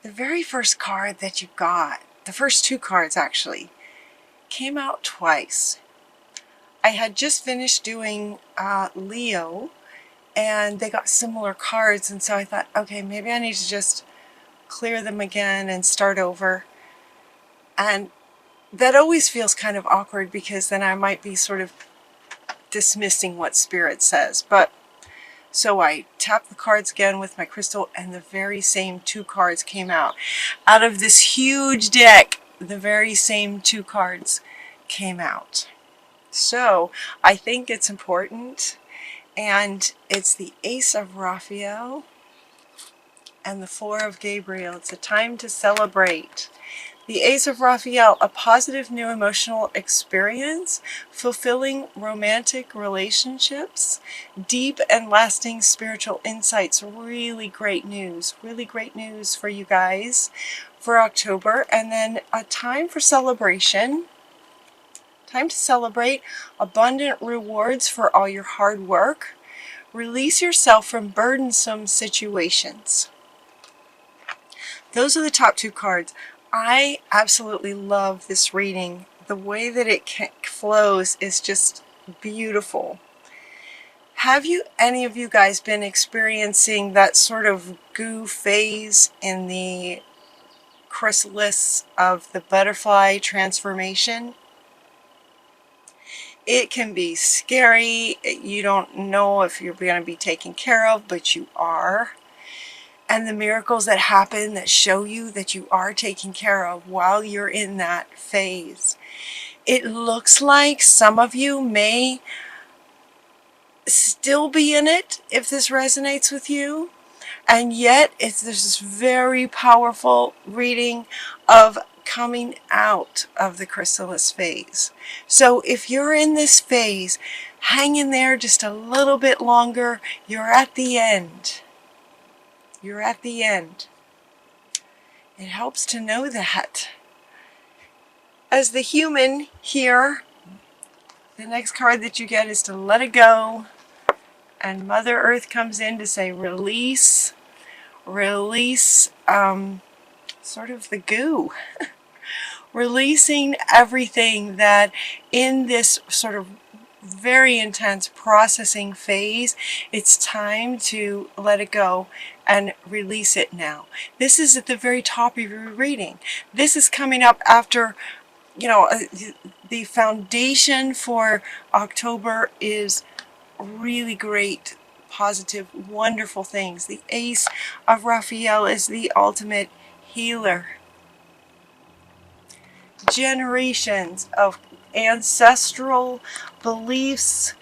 The very first card that you got, the first two cards actually, came out twice. I had just finished doing Leo, and they got similar cards, and so I thought, okay, maybe I need to just clear them again and start over. And that always feels kind of awkward because then I might be sort of dismissing what Spirit says. But so I tapped the cards again with my crystal, and the very same two cards came out. Out of this huge deck, the very same two cards came out. So I think it's important, and it's the Ace of Raphael and the Four of Gabriel. It's a time to celebrate. The Ace of Raphael, a positive new emotional experience, fulfilling romantic relationships, deep and lasting spiritual insights. Really great news for you guys for October. And then a time for celebration. Time to celebrate abundant rewards for all your hard work. Release yourself from burdensome situations. Those are the top two cards. I absolutely love this reading. The way that it flows is just beautiful. Have any of you guys been experiencing that sort of goo phase in the chrysalis of the butterfly transformation? It can be scary. You don't know if you're going to be taken care of, but you are. And the miracles that happen that show you that you are taken care of while you're in that phase. It looks like some of you may still be in it if this resonates with you. And yet there's this very powerful reading of coming out of the chrysalis phase. So if you're in this phase, hang in there just a little bit longer. You're at the end. You're at the end. It helps to know that. As the human here, the next card that you get is to let it go. And Mother Earth comes in to say release. Release sort of the goo. Releasing everything that in this sort of very intense processing phase, it's time to let it go and release it now. This is at the very top of your reading. This is coming up after, the foundation for October is really great, positive, wonderful things. The Ace of Raphael is the ultimate healer. Generations of ancestral beliefs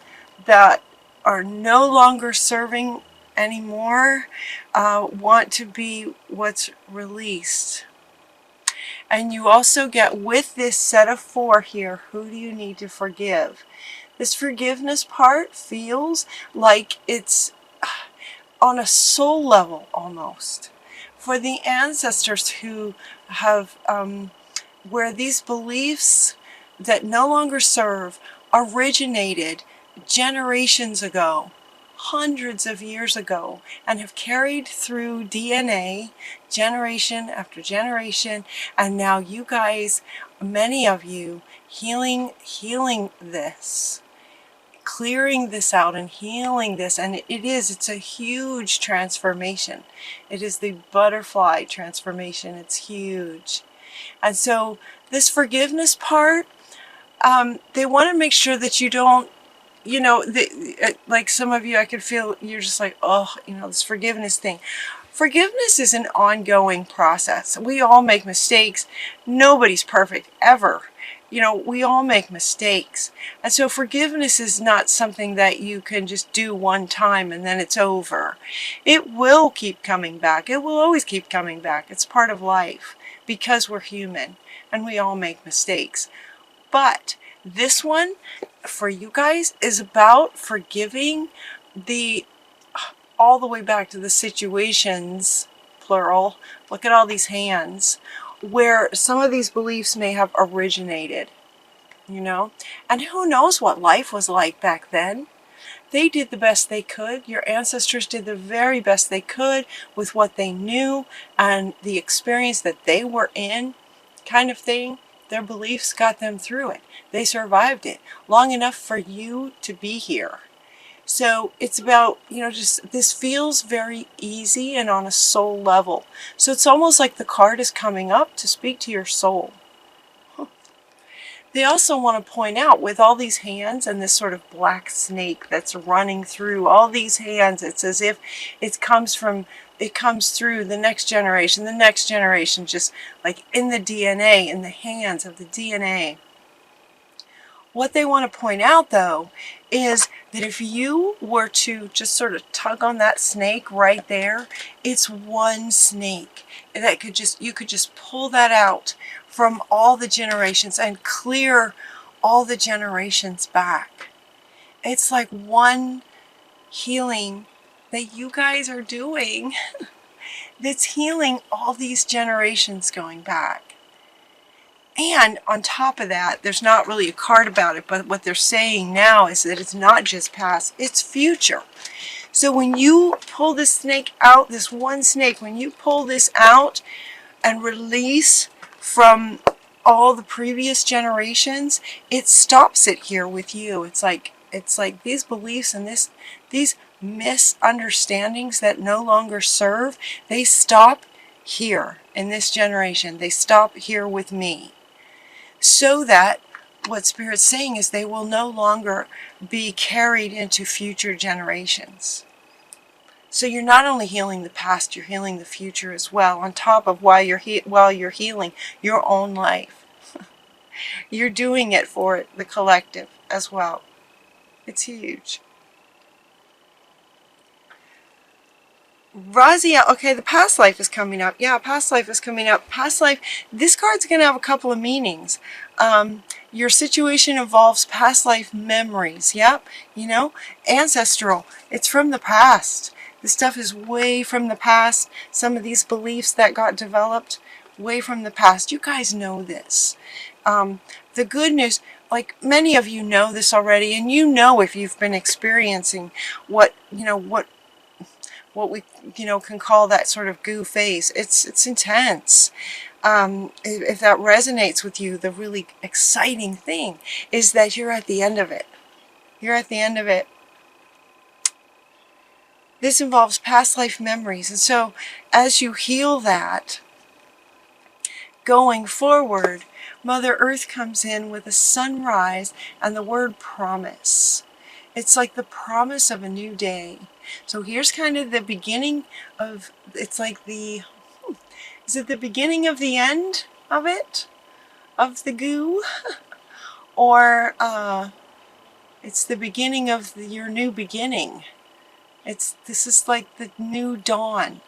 that are no longer serving anymore want to be what's released. And you also get, with this set of four here, who do you need to forgive? This forgiveness part feels like it's on a soul level almost. For the ancestors who have, where these beliefs that no longer serve originated generations ago, hundreds of years ago, and have carried through DNA generation after generation, and now you guys, many of you, healing this, clearing this out and healing this. And it's a huge transformation. It is the butterfly transformation. It's huge. And so this forgiveness part, they want to make sure that you don't, like some of you, I could feel you're just like, oh, this forgiveness thing. Forgiveness is an ongoing process. We all make mistakes. Nobody's perfect, ever. We all make mistakes. And so forgiveness is not something that you can just do one time and then it's over. It will keep coming back. It will always keep coming back. It's part of life because we're human and we all make mistakes. But this one, for you guys, is about forgiving all the way back to the situations, plural. Look at all these hands, where some of these beliefs may have originated, And who knows what life was like back then? They did the best they could. Your ancestors did the very best they could with what they knew and the experience that they were in, kind of thing. Their beliefs got them through it. They survived it long enough for you to be here. So it's about, just this feels very easy and on a soul level. So it's almost like the card is coming up to speak to your soul. They also want to point out with all these hands and this sort of black snake that's running through all these hands, it's as if it comes through the next generation, just like in the DNA, in the hands of the DNA. What they want to point out, though, is that if you were to just sort of tug on that snake right there, it's one snake. That you could just pull that out from all the generations and clear all the generations back. It's like one healing that you guys are doing that's healing all these generations going back. And on top of that, there's not really a card about it, but what they're saying now is that it's not just past, it's future. So when you pull this snake out, this one snake, when you pull this out and release from all the previous generations, it stops it here with you. It's like these beliefs and these misunderstandings that no longer serve, they stop here in this generation. They stop here with me. So that what Spirit's saying is they will no longer be carried into future generations. So you're not only healing the past, you're healing the future as well, on top of while you're healing your own life. You're doing it for the collective as well. It's huge. Raziel, okay, the past life is coming up. Yeah, past life is coming up. Past life, this card's going to have a couple of meanings. Your situation involves past life memories. Yep, ancestral. It's from the past. This stuff is way from the past. Some of these beliefs that got developed way from the past. You guys know this. The good news, like many of you know this already, and if you've been experiencing what we can call that sort of goo phase. It's intense. If that resonates with you, the really exciting thing is that you're at the end of it. You're at the end of it. This involves past life memories, and so as you heal that, going forward, Mother Earth comes in with a sunrise and the word promise. It's like the promise of a new day. So here's kind of the beginning of, it's like is it the beginning of the end of it? Of the goo? Or it's the beginning of your new beginning. This is like the new dawn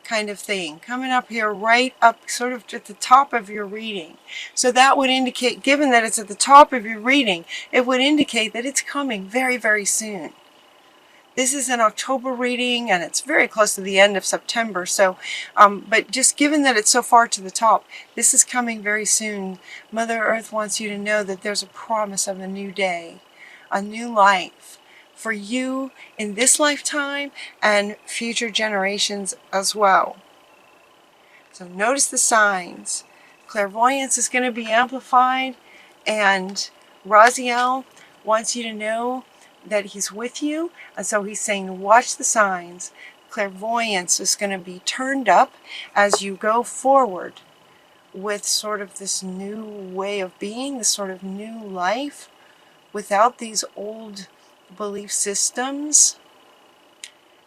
kind of thing, coming up here, right up sort of at the top of your reading. So that would indicate, given that it's at the top of your reading, it would indicate that it's coming very, very soon. This is an October reading, and it's very close to the end of September. So, but just given that it's so far to the top, this is coming very soon. Mother Earth wants you to know that there's a promise of a new day, a new life for you in this lifetime and future generations as well. So notice the signs. Clairvoyance is going to be amplified, and Raziel wants you to know that he's with you, and so he's saying watch the signs. Clairvoyance is going to be turned up as you go forward with sort of this new way of being, this sort of new life without these old belief systems.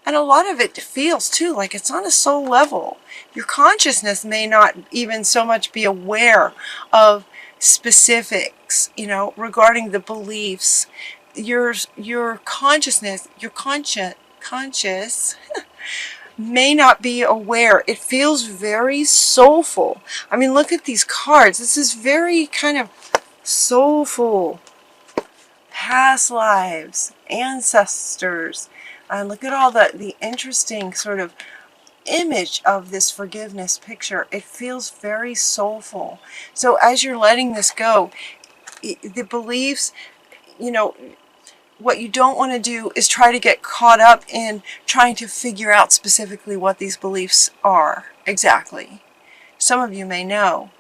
And a lot of it feels too like it's on a soul level. Your consciousness may not even so much be aware of specifics, regarding the beliefs. Your consciousness, your conscious may not be aware. It feels very soulful. I mean, look at these cards. This is very kind of soulful. Past lives, ancestors, and look at all the interesting sort of image of this forgiveness picture. It feels very soulful. So as you're letting this go, the beliefs, what you don't want to do is try to get caught up in trying to figure out specifically what these beliefs are exactly. Some of you may know,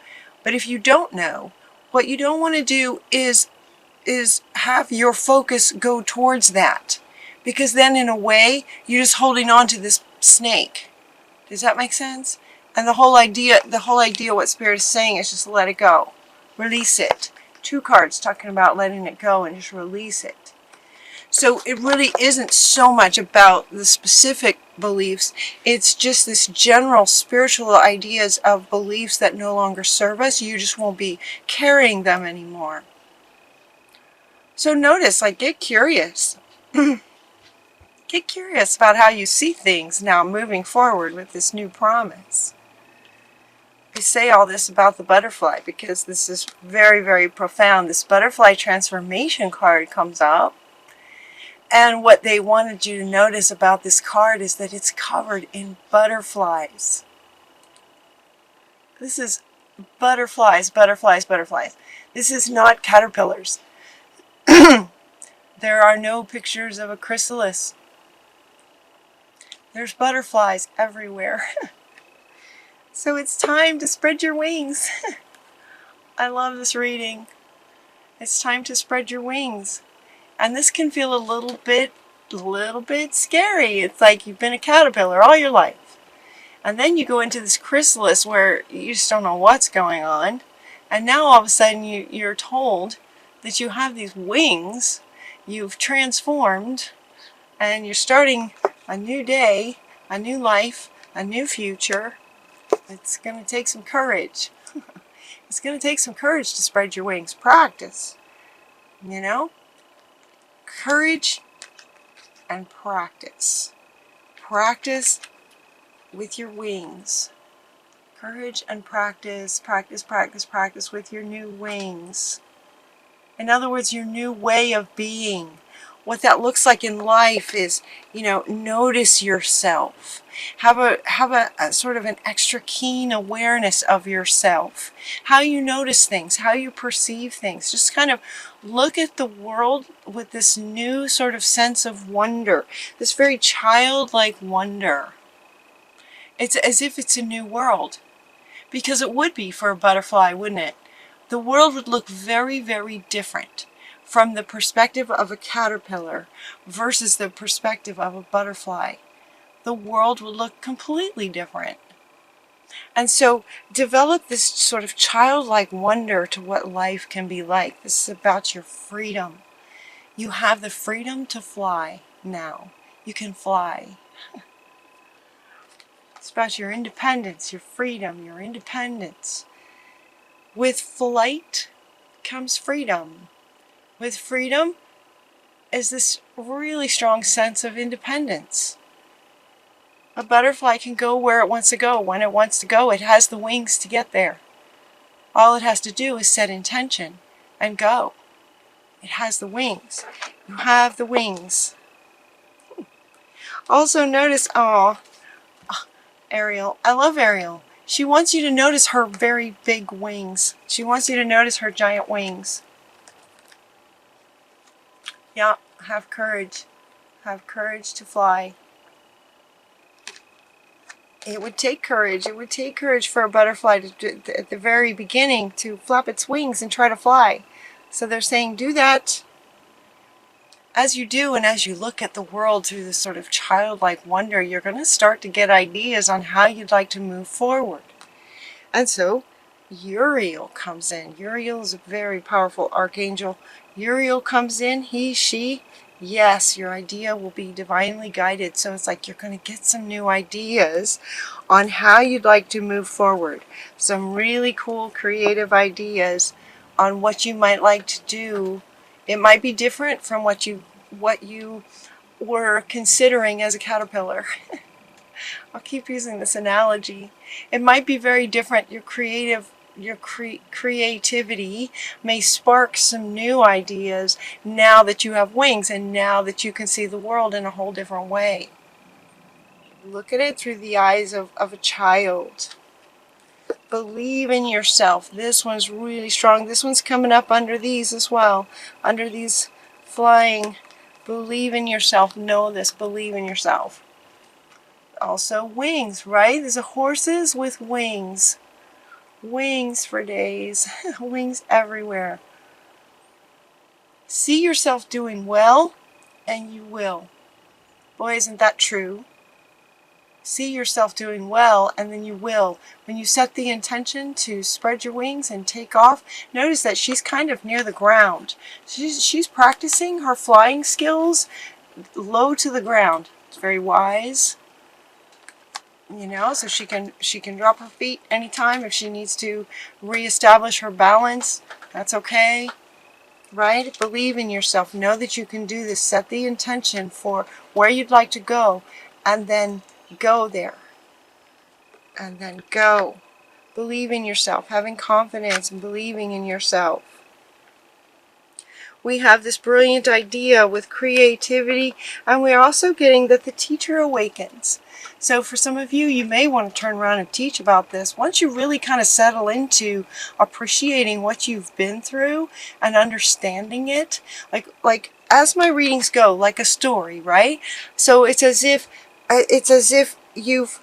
but if you don't know, what you don't want to do is have your focus go towards that, because then in a way you're just holding on to this snake. Does that make sense? And the whole idea what Spirit is saying is just let it go. Release it. 2 cards talking about letting it go and just release it. So it really isn't so much about the specific beliefs. It's just this general spiritual ideas of beliefs that no longer serve us. You just won't be carrying them anymore. So notice, like, get curious. Get curious about how you see things now moving forward with this new promise. I say all this about the butterfly because this is very, very profound. This butterfly transformation card comes up. And what they wanted you to notice about this card is that it's covered in butterflies. This is butterflies, butterflies, butterflies. This is not caterpillars. There are no pictures of a chrysalis. There's butterflies everywhere. So it's time to spread your wings. I love this reading. It's time to spread your wings. And this can feel a little bit scary. It's like you've been a caterpillar all your life. And then you go into this chrysalis where you just don't know what's going on. And now all of a sudden you're told that you have these wings. You've transformed. And you're starting a new day, a new life, a new future. It's going to take some courage. It's going to take some courage to spread your wings. Practice. You know? Courage and practice. Practice with your wings. Courage and practice, practice, practice, practice with your new wings. In other words, your new way of being. What that looks like in life is, notice yourself. Have a sort of an extra keen awareness of yourself. How you notice things, how you perceive things. Just kind of look at the world with this new sort of sense of wonder. This very childlike wonder. It's as if it's a new world. Because it would be for a butterfly, wouldn't it? The world would look very, very different from the perspective of a caterpillar versus the perspective of a butterfly. The world will look completely different. And so develop this sort of childlike wonder to what life can be like. This is about your freedom. You have the freedom to fly now. You can fly. It's about your independence, your freedom, your independence. With flight comes freedom. With freedom is this really strong sense of independence. A butterfly can go where it wants to go, when it wants to go. It has the wings to get there. All it has to do is set intention and go. It has the wings. You have the wings. Also notice, Ariel. I love Ariel. She wants you to notice her very big wings. She wants you to notice her giant wings. Yeah, have courage. Have courage to fly. It would take courage. It would take courage for a butterfly to, at the very beginning, to flap its wings and try to fly. So they're saying, do that. As you do, and as you look at the world through this sort of childlike wonder, you're going to start to get ideas on how you'd like to move forward. And so Uriel comes in. Uriel is a very powerful archangel. Uriel comes in, he, she. Yes, your idea will be divinely guided. So it's like you're going to get some new ideas on how you'd like to move forward. Some really cool creative ideas on what you might like to do. It might be different from what you were considering as a caterpillar. I'll keep using this analogy. It might be very different. Your creativity may spark some new ideas now that you have wings and now that you can see the world in a whole different way. Look at it through the eyes of a child. Believe in yourself. This one's really strong. This one's coming up under these as well. Under these flying Believe in yourself. Know this. Believe in yourself. Also wings, right? There's a horses with wings. Wings for days. Wings everywhere. See yourself doing well, and you will. Boy, isn't that true? See yourself doing well, and then you will. When you set the intention to spread your wings and take off, notice that she's kind of near the ground. She's practicing her flying skills low to the ground. It's very wise. You know, so she can drop her feet anytime if she needs to reestablish her balance. That's okay. Right? Believe in yourself. Know that you can do this. Set the intention for where you'd like to go, and then go there. And then go. Believe in yourself. Having confidence and believing in yourself. We have this brilliant idea with creativity, and we're also getting that the teacher awakens. So for some of you, you may want to turn around and teach about this. Once you really kind of settle into appreciating what you've been through and understanding it, like as my readings go, like a story, right? So it's as if you've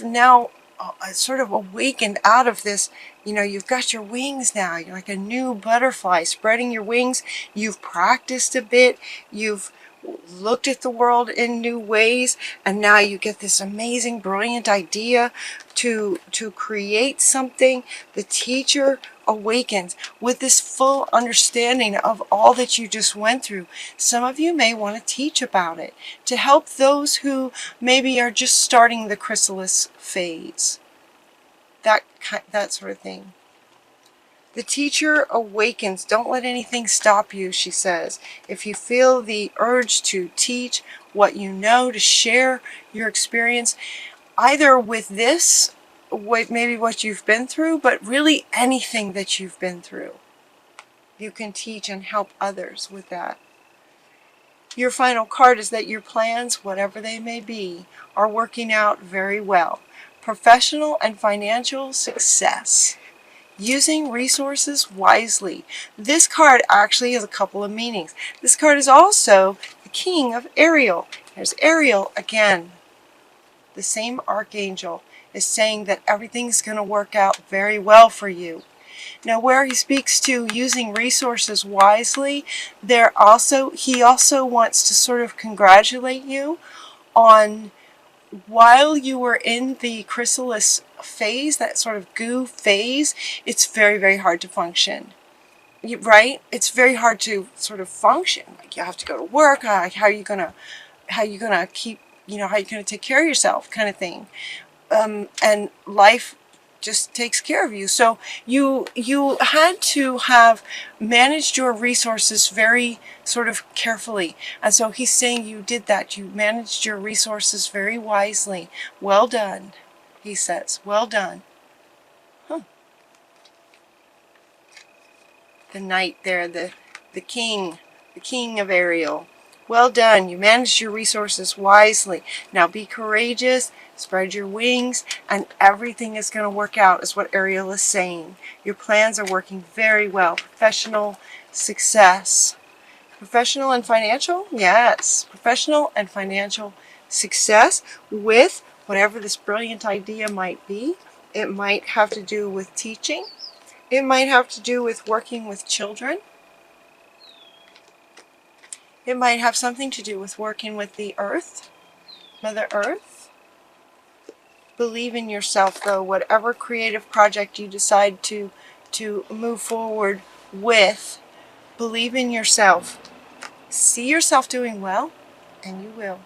now sort of awakened out of this. You know, you've got your wings now. You're like a new butterfly spreading your wings. You've practiced a bit. You've looked at the world in new ways, and now you get this amazing, brilliant idea to create something. The teacher awakens with this full understanding of all that you just went through. Some of you may want to teach about it to help those who maybe are just starting the chrysalis phase. That sort of thing. The teacher awakens. Don't let anything stop you, she says. If you feel the urge to teach what you know, to share your experience, either with this, maybe what you've been through, but really anything that you've been through, you can teach and help others with that. Your final card is that your plans, whatever they may be, are working out very well. Professional and financial success. Using resources wisely. This card actually has a couple of meanings. This card is also the King of Ariel. There's Ariel again. The same archangel is saying that everything's going to work out very well for you. Now, where he speaks to using resources wisely, he also wants to sort of congratulate you on, while you were in the chrysalis phase, that sort of goo phase, it's very, very hard to function. Right? It's very hard to sort of function. Like, you have to go to work. How are you gonna keep, how are you gonna take care of yourself, kind of thing. And life just takes care of you. So you had to have managed your resources very sort of carefully. And so he's saying you did that. You managed your resources very wisely. Well done, he says. Well done. The knight there, the king of Ariel. Well done. You managed your resources wisely. Now be courageous, spread your wings, and everything is going to work out, is what Ariel is saying. Your plans are working very well. Professional success. Professional and financial? Yes. Professional and financial success with whatever this brilliant idea might be. It might have to do with teaching. It might have to do with working with children. It might have something to do with working with the earth, Mother Earth. Believe in yourself, though, whatever creative project you decide to move forward with. Believe in yourself. See yourself doing well, and you will.